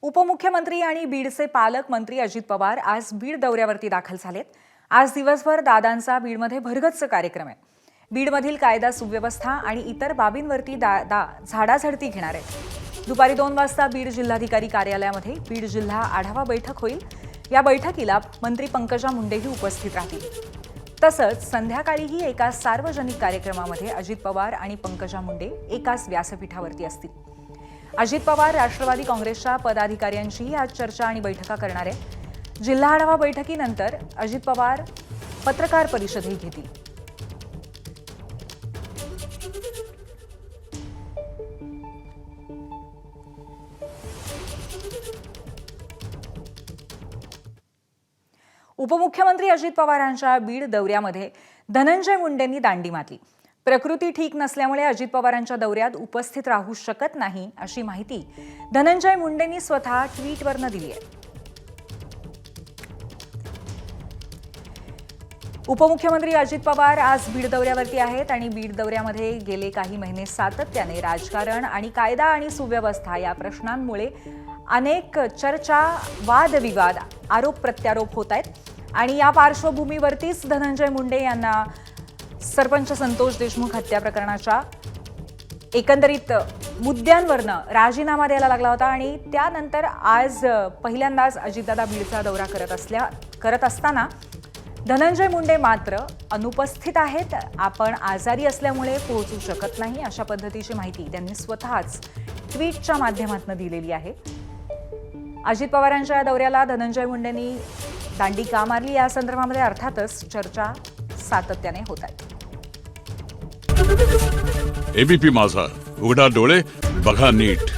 उपमुख्यमंत्री आणि बीडचे पालकमंत्री अजित पवार आज बीड दौऱ्यावरती दाखल झालेत। आज दिवसभर दादांचा बीडमध्ये भरगच्च कार्यक्रम आहे। बीडमधील कायदा सुव्यवस्था आणि इतर बाबींवरती दादा झाडाझडती घेणार आहेत। दुपारी 2 वाजता बीड जिल्हाधिकारी कार्यालयामध्ये बीड जिल्हा आढावा बैठक होईल। या बैठकीला मंत्री पंकजा मुंडेही उपस्थित राहतील। तसंच संध्याकाळीही एका सार्वजनिक कार्यक्रमामध्ये अजित पवार आणि पंकजा मुंडे एकाच व्यासपीठावरती असतील। अजित पवार राष्ट्रवादी काँग्रेसच्या पदाधिकाऱ्यांशीही आज चर्चा आणि बैठका करणार आहेत। जिल्हा आढावा बैठकीनंतर अजित पवार पत्रकार परिषदही घेतील। उपमुख्यमंत्री अजित पवारांच्या बीड दौऱ्यामध्ये धनंजय मुंडेंनी दांडी मारली। प्रकृती ठीक नसल्यामुळे अजित पवारांच्या दौऱ्यात उपस्थित राहू शकत नाही अशी माहिती धनंजय मुंडेंनी स्वतः ट्विटवरनं दिली आहे। उपमुख्यमंत्री अजित पवार आज बीड दौऱ्यावरती आहेत आणि बीड दौऱ्यामध्ये गेले काही महिने सातत्याने राजकारण आणि कायदा आणि सुव्यवस्था या प्रश्नांमुळे अनेक चर्चा, वादविवाद, आरोप प्रत्यारोप होत आहेत आणि या पार्श्वभूमीवरतीच धनंजय मुंडे यांना सरपंच संतोष देशमुख हत्या प्रकरणाच्या एकंदरीत मुद्द्यांवरनं राजीनामा द्यायला लागला होता आणि त्यानंतर आज पहिल्यांदाच अजितदादा बीडचा दौरा करत असताना धनंजय मुंडे मात्र अनुपस्थित आहेत। आपण आजारी असल्यामुळे पोहोचू शकत नाही अशा पद्धतीची माहिती त्यांनी स्वतःच ट्विटच्या माध्यमातून दिलेली आहे। अजित पवारांच्या दौऱ्याला धनंजय मुंडेंनी दांडी का मारली या संदर्भामध्ये अर्थातच चर्चा सातत्याने होत आहेत। एबीपी माझा, उघडा डोळे बघा नीट।